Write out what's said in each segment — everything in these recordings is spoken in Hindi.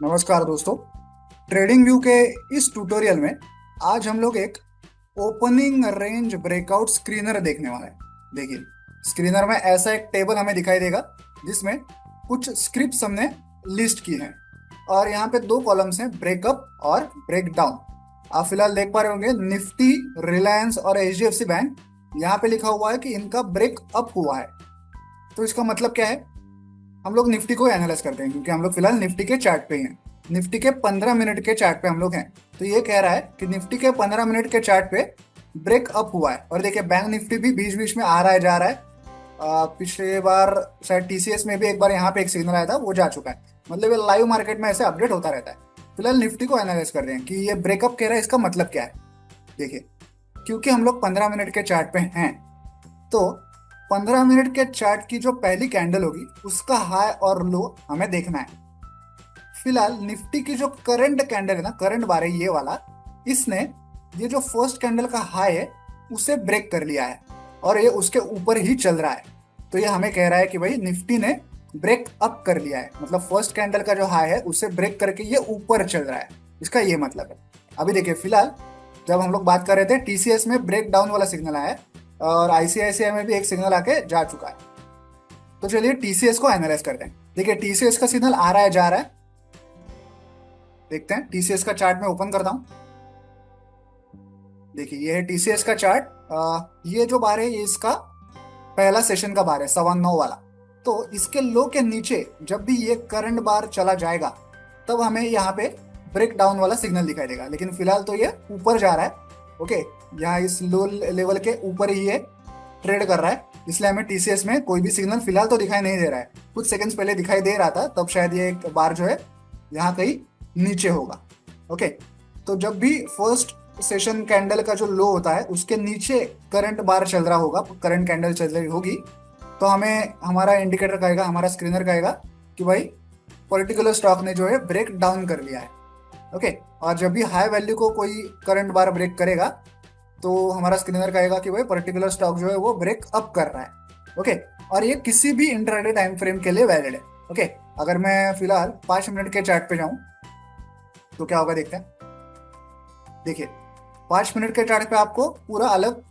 नमस्कार दोस्तों। ट्रेडिंग व्यू के इस ट्यूटोरियल में आज हम लोग एक ओपनिंग रेंज ब्रेकआउट स्क्रीनर देखने वाले हैं। देखिए, स्क्रीनर में ऐसा एक टेबल हमें दिखाई देगा जिसमें कुछ स्क्रिप्ट्स हमने लिस्ट की हैं और यहाँ पे दो कॉलम्स हैं, ब्रेकअप और ब्रेक डाउन। आप फिलहाल देख पा रहे होंगे निफ्टी, रिलायंस और एचडीएफसी बैंक। यहाँ पे लिखा हुआ है कि इनका ब्रेक अप हुआ है। तो इसका मतलब क्या है? हम लोग निफ्टी को एनालाइज करते हैं क्योंकि हम लोग फिलहाल निफ्टी के चार्ट पे ही हैं। निफ्टी के 15 मिनट के चार्ट पे हम लोग हैं। तो ये कह रहा है कि निफ्टी के 15 मिनट के चार्ट पे ब्रेक अप हुआ है। और देखिए, बैंक निफ्टी भी बीच बीच में आ रहा है, जा रहा है। पिछले बार शायद टीसीएस में भी एक बार यहाँ पे एक सिग्नल आया था, वो जा चुका है। मतलब ये लाइव मार्केट में ऐसे अपडेट होता रहता है। फिलहाल निफ्टी को एनालाइज कर रहे हैं कि ये ब्रेकअप कह रहा है, इसका मतलब क्या है। देखिए, क्योंकि हम लोग 15 मिनट के चार्ट पे हैं, तो 15 मिनट के चार्ट की जो पहली कैंडल होगी उसका हाई और लो हमें देखना है। फिलहाल निफ्टी की जो करंट कैंडल है ना, करंट बार है ये वाला, इसने ये जो फर्स्ट कैंडल का हाई है उसे ब्रेक कर लिया है और ये उसके ऊपर ही चल रहा है। तो ये हमें कह रहा है कि भाई निफ्टी ने ब्रेक अप कर लिया है, मतलब फर्स्ट कैंडल का जो हाई है उसे ब्रेक करके ये ऊपर चल रहा है। इसका ये मतलब है। अभी देखिए, फिलहाल जब हम लोग बात कर रहे थे टीसीएस में ब्रेक डाउन वाला सिग्नल आया है और आईसीआईसीआई में भी एक सिग्नल आके जा चुका है। तो चलिए टीसीएस को एनालाइज करते हैं। देखिए, टीसीएस का सिग्नल आ रहा है, जा रहा है। देखते हैं, टीसीएस का चार्ट में ओपन करता हूं। देखिए, ये है टीसीएस का चार्ट। ये जो बार है ये इसका पहला सेशन का बार है, 9:15 वाला। तो इसके लो के नीचे जब भी ये करंट बार चला जाएगा तब हमें यहाँ पे ब्रेक डाउन वाला सिग्नल दिखाई देगा। लेकिन फिलहाल तो ये ऊपर जा रहा है। ओके, यहाँ इस लो लेवल के ऊपर ही ये ट्रेड कर रहा है, इसलिए हमें टीसीएस में कोई भी सिग्नल फिलहाल तो दिखाई नहीं दे रहा है। कुछ सेकंड्स पहले दिखाई दे रहा था, तब शायद ये एक बार जो है यहाँ कहीं नीचे होगा। ओके, तो जब भी फर्स्ट सेशन कैंडल का जो लो होता है उसके नीचे करंट बार चल रहा होगा, करंट कैंडल चल रही होगी, तो हमें हमारा इंडिकेटर कहेगा, हमारा स्क्रीनर कहेगा कि भाई पर्टिकुलर स्टॉक ने जो है ब्रेक डाउन कर लिया है। ओके, और जब भी हाई वैल्यू को कोई करंट बार ब्रेक करेगा तो हमारा स्क्रीनर कहेगा कि भाई पर्टिकुलर स्टॉक जो है वो ब्रेक अप कर रहा है। ओके, और ये किसी भी इंट्राडे टाइम फ्रेम के लिए वैलिड है। ओके, अगर मैं फिलहाल 5 मिनट के चार्ट पे जाऊं तो क्या होगा, देखते हैं। देखिए, 5 मिनट के चार्ट पे आपको पूरा अलग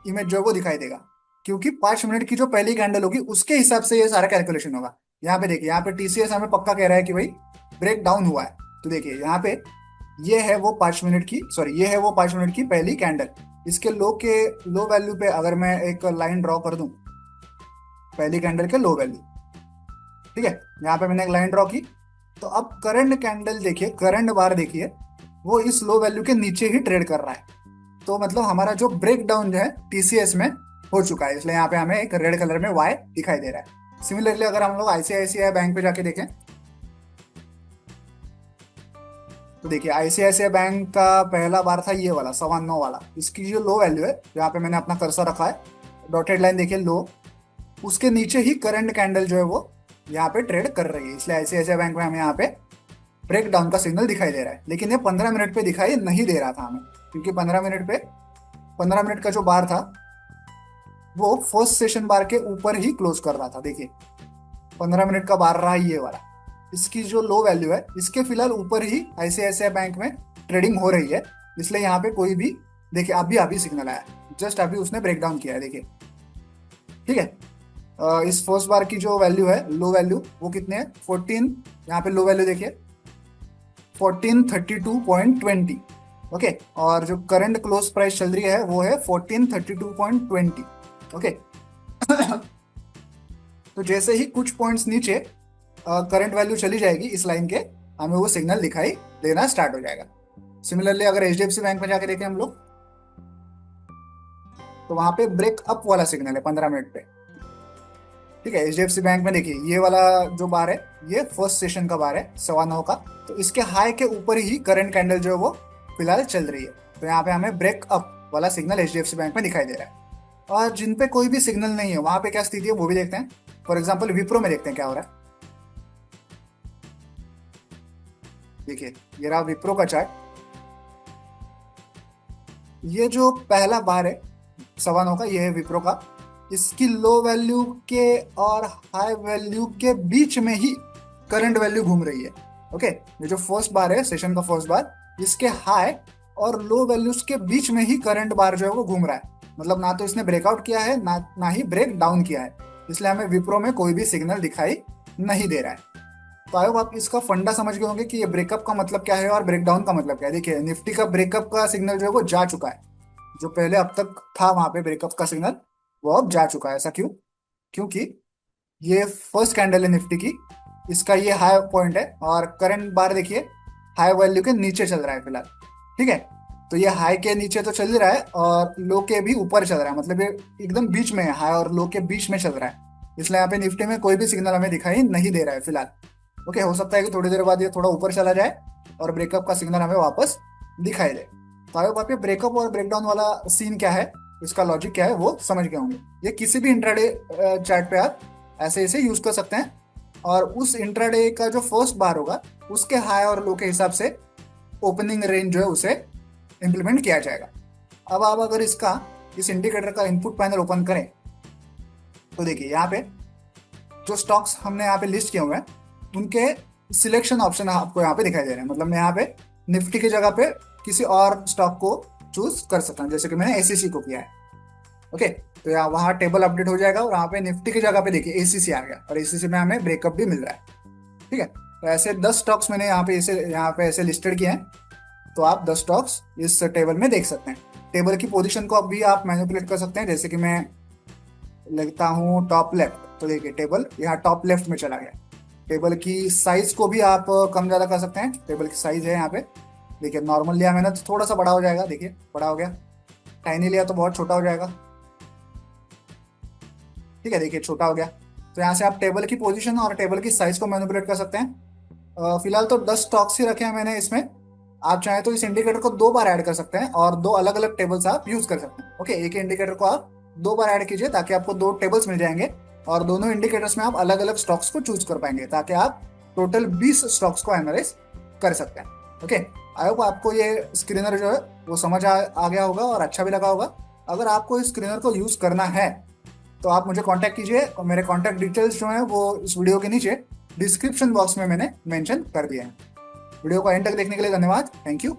इमेज जो है वो दिखाई देगा, क्योंकि 5 मिनट की जो पहली कैंडल होगी उसके हिसाब से ये सारा कैलकुलेशन होगा। यहाँ पे देखिए, यहाँ पे टीसीएस हमें पक्का कह रहा है कि भाई ब्रेक डाउन हुआ है। तो देखिए, यहाँ पे ये है वो 5 मिनट की, सॉरी, ये है वो 5 मिनट की पहली कैंडल। इसके लो के लो वैल्यू पे अगर मैं एक लाइन ड्रॉ कर दूं, पहली कैंडल के लो वैल्यू, ठीक है, यहाँ पे मैंने एक लाइन ड्रॉ की। तो अब करंट कैंडल देखिए, करंट बार देखिए, वो इस लो वैल्यू के नीचे ही ट्रेड कर रहा है। तो मतलब हमारा जो ब्रेक डाउन जो है टीसीएस में हो चुका है, इसलिए यहाँ पे हमें एक रेड कलर में वाई दिखाई दे रहा है। सिमिलरली अगर हम लोग आईसीआईसीआई बैंक पे जाके देखें तो देखिए, आईसीआईसीआई बैंक का पहला बार था ये वाला 9:15 वाला। इसकी जो लो वैल्यू है, यहाँ पे मैंने अपना कर्सर रखा है, डॉटेड लाइन देखिए, लो, उसके नीचे ही करंट कैंडल जो है वो यहाँ पे ट्रेड कर रही है। इसलिए आईसीआईसीआई बैंक में हमें यहाँ पे ब्रेक डाउन का सिग्नल दिखाई दे रहा है। लेकिन ये 15 मिनट पे दिखाई नहीं दे रहा था हमें, क्योंकि 15 मिनट का जो बार था वो फर्स्ट सेशन बार के ऊपर ही क्लोज कर रहा था। देखिए, 15 मिनट का बार रहा ये वाला, इसकी जो लो वैल्यू है इसके फिलहाल ऊपर ही आईसीआईसीआई बैंक में ट्रेडिंग हो रही है। इसलिए यहाँ पे कोई भी, देखिए अभी अभी सिग्नल आया, जस्ट अभी उसने ब्रेक डाउन किया है, देखिए, ठीक है। इस फर्स्ट बार की जो वैल्यू है, लो वैल्यू, वो कितने है, 14। यहाँ पे लो वैल्यू देखिए 1432.20। ओके, और जो करंट क्लोज प्राइस चल रही है वो है 1432.20। ओके, तो जैसे ही कुछ पॉइंट्स नीचे करंट वैल्यू चली जाएगी इस लाइन के, हमें वो सिग्नल दिखाई देना स्टार्ट हो जाएगा। सिमिलरली अगर एचडीएफसी बैंक में जाके देखें हम लोग, तो वहां पे ब्रेक अप वाला सिग्नल है 15 मिनट पे, ठीक है। एचडीएफसी बैंक में देखिए, ये वाला जो बार है ये फर्स्ट सेशन का बार है 9:15 का। तो इसके हाई के ऊपर ही करंट कैंडल जो है वो फिलहाल चल रही है। तो यहाँ पे हमें ब्रेक अप वाला सिग्नल एचडीएफसी बैंक में दिखाई दे रहा है। और जिन पे कोई भी सिग्नल नहीं है वहां पे क्या स्थिति है वो भी देखते हैं। फॉर एग्जाम्पल विप्रो में देखते हैं क्या हो रहा है। देखिए, ये रहा विप्रो का चार्ट। ये जो पहला बार है 9:15 का, ये है विप्रो का। इसकी लो वैल्यू के और हाई वैल्यू के बीच में ही करंट वैल्यू घूम रही है। ओके, ये जो फर्स्ट बार है, सेशन का फर्स्ट बार, इसके हाई और लो वैल्यूज के बीच में ही करंट बार जो है वो घूम रहा है। मतलब ना तो इसने ब्रेकआउट किया है, ना ही ब्रेक डाउन किया है, इसलिए हमें विप्रो में कोई भी सिग्नल दिखाई नहीं दे रहा है। तो आई होप आप इसका फंडा समझ गए होंगे कि ये ब्रेकअप का मतलब क्या है और ब्रेकडाउन का मतलब क्या है। देखिए, निफ्टी का ब्रेकअप का सिग्नल जो है वो जा चुका है। जो पहले अब तक था वहां पे ब्रेकअप का सिग्नल, वो अब जा चुका है। ऐसा क्यों? क्योंकि ये फर्स्ट कैंडल है निफ्टी की, इसका ये हाई पॉइंट है और करंट बार देखिए हाई वैल्यू के नीचे चल रहा है फिलहाल। ठीक है, तो ये हाई के नीचे तो चल ही रहा है और लो के भी ऊपर चल रहा है, मतलब ये एकदम बीच में है, हाई और लो के बीच में चल रहा है। इसलिए यहाँ पे निफ्टी में कोई भी सिग्नल हमें दिखाई नहीं दे रहा है फिलहाल। ओके, हो सकता है कि थोड़ी देर बाद ये थोड़ा ऊपर चला जाए और ब्रेकअप का सिग्नल हमें वापस दिखाई दे। तो आई होप आप ये ब्रेकअप और ब्रेकडाउन वाला सीन क्या है, इसका लॉजिक क्या है, वो समझ गए होंगे। ये किसी भी इंट्राडे चार्ट पे आप ऐसे ऐसे यूज कर सकते हैं और उस इंट्राडे का जो फर्स्ट बार होगा उसके हाई और लो के हिसाब से ओपनिंग रेंज जो है उसे इंप्लीमेंट किया जाएगा। अब आप अगर इसका इस इंडिकेटर का इनपुट पैनल ओपन करें तो देखिए यहाँ पे जो स्टॉक्स हमने यहाँ पे लिस्ट किए हुए हैं उनके सिलेक्शन ऑप्शन आपको यहाँ पे दिखाई दे रहे हैं। मतलब मैं यहाँ पे निफ्टी की जगह पे किसी और स्टॉक को चूज कर सकता हूँ, जैसे कि मैंने एसीसी को किया है। ओके, तो यहाँ वहाँ टेबल अपडेट हो जाएगा और यहाँ पे निफ्टी की जगह पे देखिए एसीसी आ गया और एसीसी में हमें ब्रेकअप भी मिल रहा है। ठीक है, तो ऐसे 10 स्टॉक्स मैंने यहाँ पे ऐसे लिस्टेड किए हैं। तो आप 10 स्टॉक्स इस टेबल में देख सकते हैं। टेबल की पोजीशन को अब भी आप मैनिपुलेट कर सकते हैं, जैसे कि मैं लिखता हूँ टॉप लेफ्ट, तो देखिए टेबल यहाँ टॉप लेफ्ट में चला गया। टेबल की साइज को भी आप कम ज़्यादा कर सकते हैं। टेबल की साइज है यहाँ पे, देखिए नॉर्मल लिया मैंने तो थोड़ा सा बड़ा हो जाएगा, देखिए बड़ा हो गया। टाइनी लिया तो बहुत छोटा हो जाएगा। ठीक है, देखिए छोटा हो गया। तो यहाँ से आप टेबल की पोजीशन और टेबल की साइज को मैनिपुलेट कर सकते हैं। फिलहाल तो 10 स्टॉक्स ही रखे हैं मैंने इसमें। आप चाहें तो इस इंडिकेटर को 2 बार ऐड कर सकते हैं और 2 अलग अलग टेबल्स आप यूज कर सकते हैं। ओके, एक इंडिकेटर को आप 2 बार ऐड कीजिए ताकि आपको 2 टेबल्स मिल जाएंगे और दोनों इंडिकेटर्स में आप अलग अलग स्टॉक्स को चूज कर पाएंगे ताकि आप टोटल 20 स्टॉक्स को एनालाइज कर सकते हैं। ओके, आई होप आपको ये स्क्रीनर जो है वो समझ आ गया होगा और अच्छा भी लगा होगा। अगर आपको इस स्क्रीनर को यूज करना है तो आप मुझे कांटेक्ट कीजिए और मेरे कांटेक्ट डिटेल्स जो हैं वो इस वीडियो के नीचे डिस्क्रिप्शन बॉक्स में मैंने मेंशन कर दिए हैं। वीडियो को एंड तक देखने के लिए धन्यवाद। Thank you.